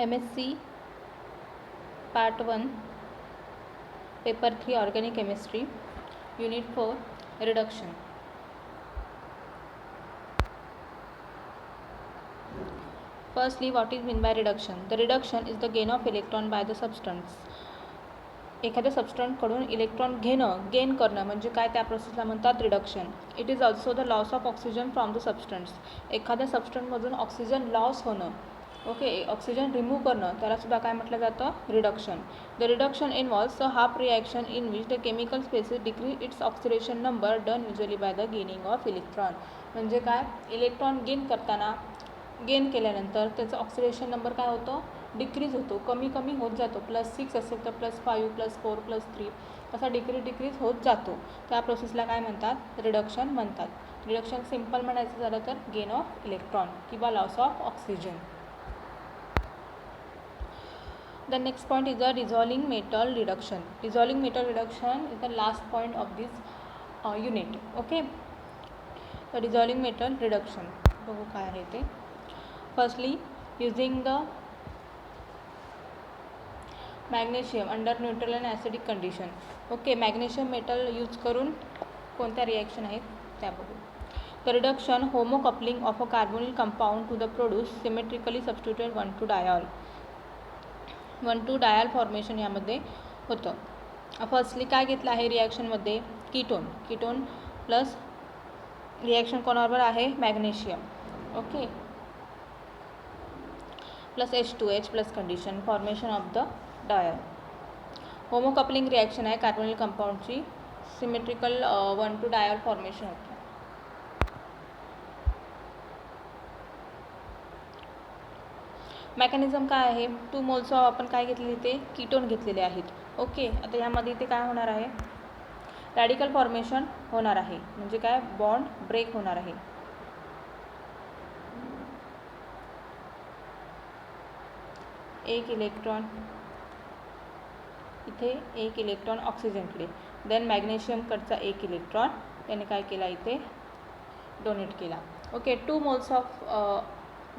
MSc Part 1 Paper 3 Organic Chemistry Unit 4 Reduction. Firstly, what is meant by reduction? The reduction is the gain of electron by the substance. एखाद्या सबस्टंटकडून electron gain करणं म्हणजे काय, त्या प्रोसेसला म्हणतात reduction. It is also the loss of oxygen from the substance. एखाद्या सबस्टंटमधून oxygen loss होणं, ओके, ऑक्सिजन रिमूव्ह करणं, त्यालासुद्धा काय म्हटलं जातं, reduction. The reduction involves a half reaction in which the chemical species decrease its oxidation number done usually by the gaining of electron. म्हणजे काय, इलेक्ट्रॉन गेन केल्यानंतर त्याचं ऑक्सिडेशन नंबर काय होतं, डिक्रीज होतो, कमी होत जातो. +6 असेल तर +5 +4 +3 असा डिक्रीज होत जातो. त्या प्रोसेसला काय म्हणतात, रिडक्शन म्हणतात. रिडक्शन सिम्पल म्हणायचं झालं तर गेन ऑफ इलेक्ट्रॉन किंवा loss of oxygen. The next point is the dissolving metal reduction. Dissolving metal reduction is the last point of this unit. Okay. The dissolving metal reduction. बघू काय आहे ते. Firstly, using the magnesium under neutral and acidic condition. Okay, magnesium metal use करून कोणत्या reaction आहेत त्या बघू. The reduction homocoupling of a carbonyl compound to the produce symmetrically substituted 1,2-diol. One two diol formation यामध्ये होतं. फर्स्टली काय घेतलं आहे रिॲक्शनमध्ये, कीटोन प्लस रिॲक्शन कोणाबरोबर आहे, magnesium, okay, plus H2H plus condition formation of the diol. Homocoupling reaction आहे carbonyl कंपाऊंडची, symmetrical one two diol formation होतं. मेकॅनिझम काय आहे, 2 मोल्स ऑफ आपण काय घेतलेले, ते कीटोन घेतलेले आहेत. ओके, आता ह्यामध्ये इथे काय होणार आहे, रॅडिकल फॉर्मेशन होणार आहे. म्हणजे काय, बॉन्ड ब्रेक होणार आहे. एक इलेक्ट्रॉन इथे, एक इलेक्ट्रॉन ऑक्सिजनकडे, देन मॅग्नेशियमकडचा एक इलेक्ट्रॉन त्याने काय केला, इथे डोनेट केला. ओके, 2 मोल्स ऑफ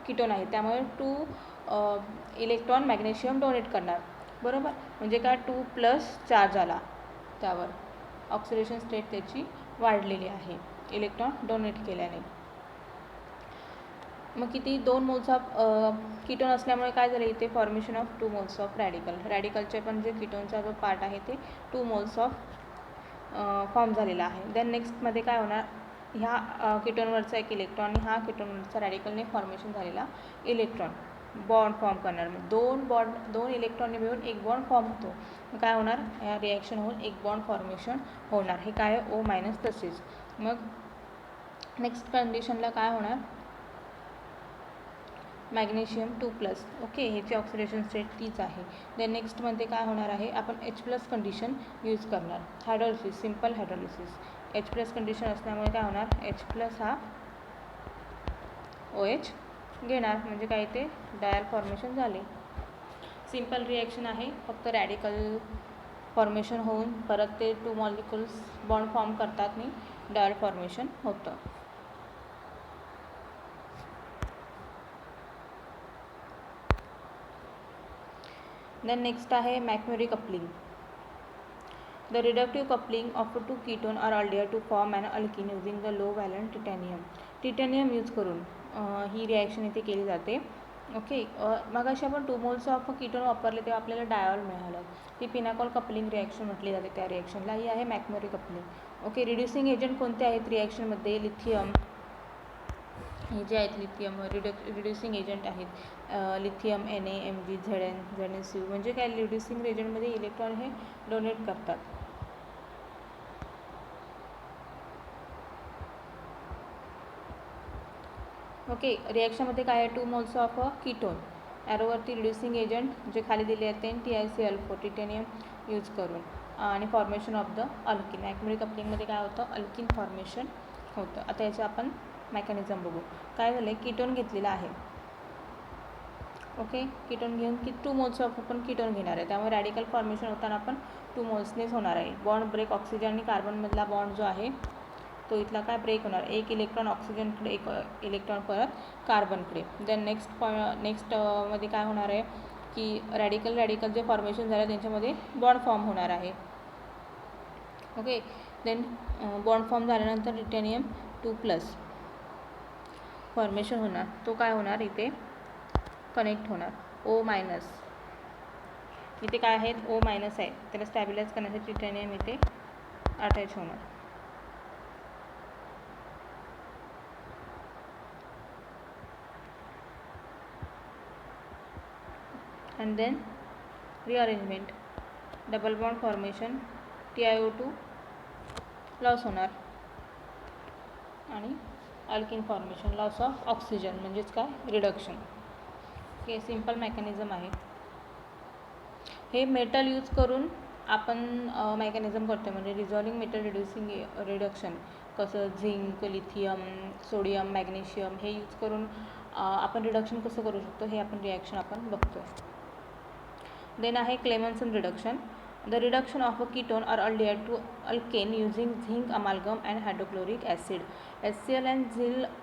कीटोन आहे, त्यामुळे 2 इलेक्ट्रॉन मॅग्नेशियम डोनेट करणार, बरोबर. म्हणजे काय, 2+ चार्ज आला, त्यावर ऑक्सिडेशन स्टेट त्याची वाढलेली आहे इलेक्ट्रॉन डोनेट केल्याने. मग किती, 2 मोल्स ऑफ कीटोन असल्यामुळे काय झालं, इथे फॉर्मेशन ऑफ 2 मोल्स ऑफ रॅडिकलचे पण जे कीटोनचा जो पार्ट आहे ते 2 मोल्स ऑफ फॉर्म झालेला आहे. देन नेक्स्टमध्ये काय होणार, ह्या कीटोनवरचा एक इलेक्ट्रॉन आणि ह्या कीटोनवरचा रॅडिकलने फॉर्मेशन झालेला इलेक्ट्रॉन बॉन्ड फॉर्म करणार. मग 2 इलेक्ट्रॉनने मिळून एक बॉन्ड फॉर्म होतो. मग काय होणार, ह्या रिॲक्शन होऊन एक बॉन्ड फॉर्मेशन होणार. हे काय आहे, O- तसेच. मग नेक्स्ट कंडिशनला काय होणार, मॅग्नेशियम 2+, ओके, ह्याची ऑक्सिडेशन स्टेट तीच आहे. देन नेक्स्टमध्ये काय होणार आहे, आपण H+ कंडिशन यूज करणार, hydrolysis, simple hydrolysis. H+ condition असल्यामुळे काय होणार, H+ हा OH घेणार, म्हणजे काय, ते डायल फॉर्मेशन झाले. सिम्पल रिॲक्शन आहे, फक्त रॅडिकल फॉर्मेशन होऊन परत ते 2 मॉलिक्युल्स बॉन्ड फॉर्म करतात आणि डायल फॉर्मेशन होतं. देन नेक्स्ट आहे McMurry coupling. The reductive coupling of 2 ketone or aldehyde to form an alkene using the low valent titanium use करून ही रिॲक्शन इथे केली जाते. ओके, मग अशी आपण 2 मोल्स ऑफ कीटोन वापरले तेव्हा आपल्याला डायॉल मिळालं. ती पिनाकॉल कपलिंग रिॲक्शन म्हटली जाते त्या रिॲक्शनला. ही आहे McMurry coupling. Okay, reducing agent कोणते आहेत रिॲक्शनमध्ये, लिथियम, हे जे आहेत लिथियम रिड्युसिंग एजंट आहेत, lithium Na, Mg, Zn, Zn-Cu. म्हणजे काय, रिड्युसिंग एजंटमध्ये इलेक्ट्रॉन हे डोनेट करतात. ओके, रिॲक्शनमध्ये काय आहे, 2 मोल्स ऑफ कीटोन, ॲरोवरती रिड्युसिंग एजंट जे खाली दिले आहेत ते TiCl4 टिटॅनियम यूज करून, आणि फॉर्मेशन ऑफ द अल्किन. मॅक्युरी कपलिंगमध्ये काय होतं, अल्किन फॉर्मेशन होतं. आता याचं आपण मेकॅनिझम बघू. काय झालं, कीटोन घेतलेला आहे. ओके, कीटोन घेऊन 2 मोल्स ऑफ आपण कीटोन घेणार आहे, त्यामुळे रॅडिकल फॉर्मेशन होताना आपण 2 मोल्सनेच होणार आहे. बॉन्ड ब्रेक, ऑक्सिजन आणि कार्बनमधला बॉन्ड जो आहे तो इथला काय ब्रेक होणार, एक इलेक्ट्रॉन ऑक्सिजनकडे, एक इलेक्ट्रॉन परत कार्बनकडे. देन नेक्स्ट मध्ये काय होणार आहे की रॅडिकल जे फॉर्मेशन झालं त्यांच्यामध्ये बॉन्ड फॉर्म होणार आहे. ओके. देन बॉन्ड फॉर्म झाल्यानंतर टिटॅनियम 2+ फॉर्मेशन होणार. तो काय होणार इथे कनेक्ट होणार O-. इथे काय आहेत O- आहे, त्याला स्टॅबिलाइज करण्यासाठी टिटॅनियम इथे अटॅच होणार. And then rearrangement, double bond formation, TiO2 loss होणार आणि alkene formation, loss of oxygen म्हणजेच काय रिडक्शन. हे सिम्पल मेकॅनिझम आहे. हे मेटल यूज करून आपण मेकॅनिझम करतो म्हणजे रिझॉल्विंग मेटल रिडक्शन कसं झिंक, लिथियम, सोडियम, मॅग्नेशियम हे यूज करून आपण रिडक्शन कसं करू शकतो हे आपण रिॲक्शन आपण बघतो. देन आहे Clemmensen reduction. The reduction of a ketone or aldehyde to alkane using zinc amalgam and hydrochloric acid. HCl and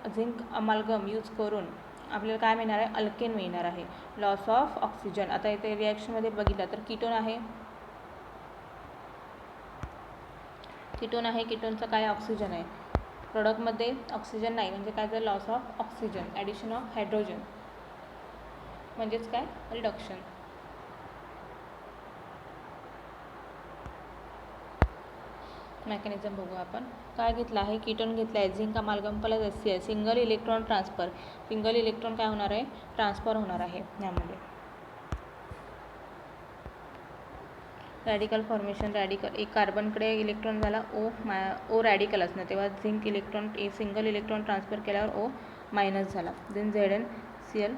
zinc amalgam use करून आपल्याला काय मिळणार आहे, अल्केन मिळणार आहे. Loss of oxygen. आता इथे रिॲक्शनमध्ये बघितलं तर कीटोन आहे, कीटोनचं काय ऑक्सिजन आहे, प्रोडक्टमध्ये ऑक्सिजन नाही म्हणजे काय झालं loss of oxygen, addition of hydrogen म्हणजेच काय रिडक्शन. मेकॅनिझम बघू आपण. काय घेतलं आहे, कीटोन घेतलं आहे zinc अमालगम plus HCl, single electron transfer, single electron काय होणार आहे ट्रान्सफर होणार आहे यामध्ये. रॅडिकल फॉर्मेशन, रॅडिकल एक कार्बनकडे इलेक्ट्रॉन झाला O रॅडिकल असणार तेव्हा zinc electron single electron transfer केल्यावर O- झाला. देन ZnCl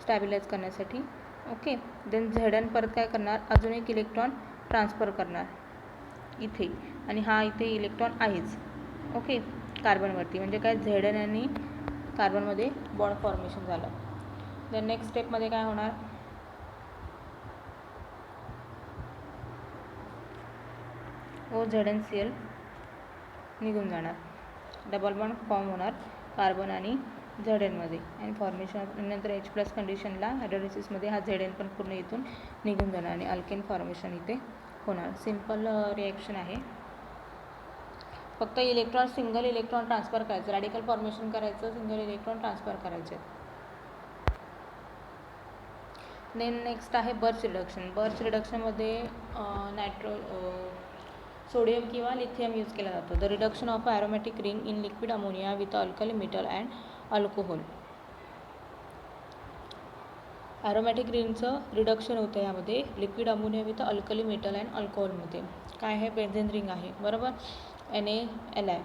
स्टॅबिलाइज करण्यासाठी. ओके. देन Zn परत काय करणार, अजून एक इलेक्ट्रॉन ट्रान्सफर करणार इथे आणि हा इथे इलेक्ट्रॉन आहेच. ओके. कार्बनवरती म्हणजे काय Zn आणि कार्बनमध्ये बॉन्ड फॉर्मेशन झालं. देन नेक्स्ट स्टेपमध्ये काय होणार, OZnCl निघून जाणार, डबल बॉन्ड फॉर्म होणार कार्बन आणि Znमध्ये आणि फॉर्मेशन नंतर H+ कंडिशनला हायड्रोलिसिसमध्ये हा Zn पण पूर्ण इथून निघून जाणार आणि अल्केन फॉर्मेशन इथे होणार. सिम्पल रिॲक्शन आहे. फक्त सिंगल इलेक्ट्रॉन ट्रान्सफर करायचं, रॅडिकल फॉर्मेशन करायचं, सिंगल इलेक्ट्रॉन ट्रान्सफर करायचे. देन नेक्स्ट आहे बर्च रिडक्शन. बर्च रिडक्शनमध्ये सोडियम किंवा लिथियम यूज केला जातो. The reduction of aromatic ring in liquid ammonia with alkali metal and alcohol. Aromatic रिंगचं रिडक्शन होतं यामध्ये liquid ammonia with alkali metal and अल्कोहोलमध्ये. काय आहे, बेन्झीन रिंग आहे बरोबर, NaLi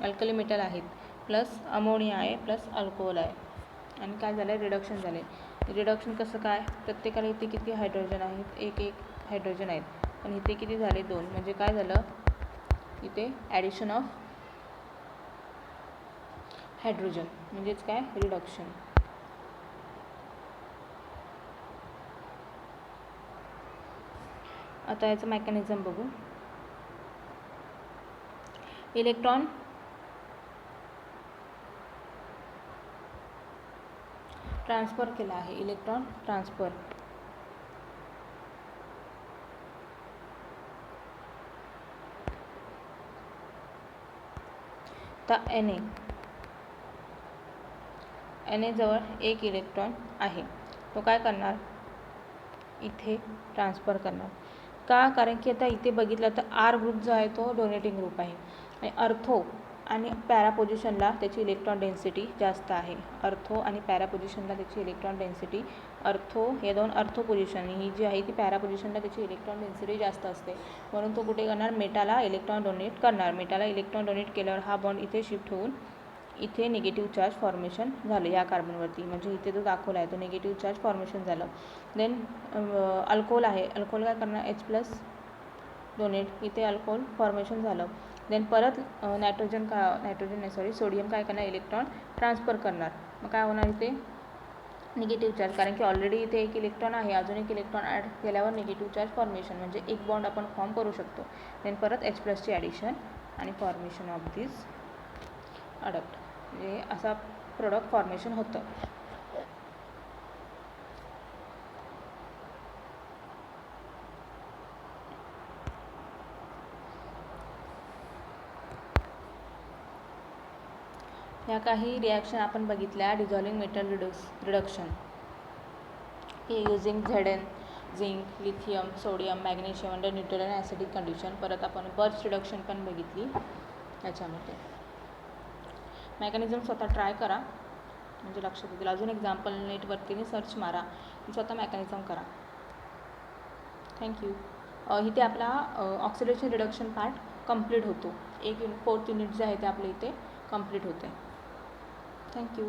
अल्कली मेटल आहेत प्लस अमोनिया आहे प्लस अल्कोहोल आहे आणि काय झालं आहे रिडक्शन झाले. रिडक्शन कसं काय, प्रत्येकाला इथे किती हायड्रोजन आहेत, एक हायड्रोजन आहेत पण इथे किती झाले 2 म्हणजे काय झालं इथे ॲडिशन ऑफ हायड्रोजन म्हणजेच काय रिडक्शन. आता याचं मेकॅनिझम बघू. इलेक्ट्रॉन ट्रान्सफर केला आहे, इलेक्ट्रॉन ट्रान्सफर तर Na जवळ एक इलेक्ट्रॉन आहे, तो काय करणार इथे ट्रान्सफर करणार. का, कारण की आता इथे बघितलं तर R ग्रुप जो आहे तो डोनेटिंग ग्रुप आहे आणि अर्थो आणि पॅरा पोझिशनला त्याची इलेक्ट्रॉन डेन्सिटी जास्त आहे. अर्थो आणि पॅरा पोझिशनला त्याची इलेक्ट्रॉन डेन्सिटी, अर्थो हे दोन अर्थो पोझिशन, ही जी आहे ती पॅरा पोझिशनला त्याची इलेक्ट्रॉन डेन्सिटी जास्त असते म्हणून तो कुठे करणार मेटाला इलेक्ट्रॉन डोनेट करणार. मेटाला इलेक्ट्रॉन डोनेट केल्यावर हा बॉन्ड इथे शिफ्ट होऊन इथे निगेटिव्ह चार्ज फॉर्मेशन झालं या कार्बनवरती, म्हणजे इथे जो दाखवला आहे तो निगेटिव्ह चार्ज फॉर्मेशन झालं. देन अल्कोहोल आहे, अल्कोहोल काय करणार H+ डोनेट, इथे अल्कोहोल फॉर्मेशन झालं. देन परत सोडियम काय करणार इलेक्ट्रॉन ट्रान्सफर करणार, मग काय होणार इथे निगेटिव्ह चार्ज, कारण की ऑलरेडी इथे एक इलेक्ट्रॉन आहे, अजून एक इलेक्ट्रॉन ॲड केल्यावर निगेटिव्ह चार्ज फॉर्मेशन, म्हणजे एक बॉन्ड आपण फॉर्म करू शकतो. देन परत H+ची ॲडिशन आणि फॉर्मेशन ऑफ दिस अडक्ट, म्हणजे असा प्रोडक्ट फॉर्मेशन होतं. ह्या काही रिॲक्शन आपण बघितल्या. डिझॉल्विंग मेटल रिडक्शन हे using Zn, zinc, lithium, sodium, magnesium under neutral आणि ॲसिडिक कंडिशन. परत आपण बर्स्ट रिडक्शन पण बघितली याच्यामध्ये. मेकॅनिझम स्वतः ट्राय करा म्हणजे लक्षात येतील. अजून एक्झाम्पल नेटवरती सर्च मारा, स्वतः मेकॅनिझम करा. थँक्यू. इथे आपला ऑक्सिडेशन रिडक्शन पार्ट कंप्लीट होतो. 4th युनिट जे आहे ते आपल्या इथे कंप्लीट होते. थँक्यू.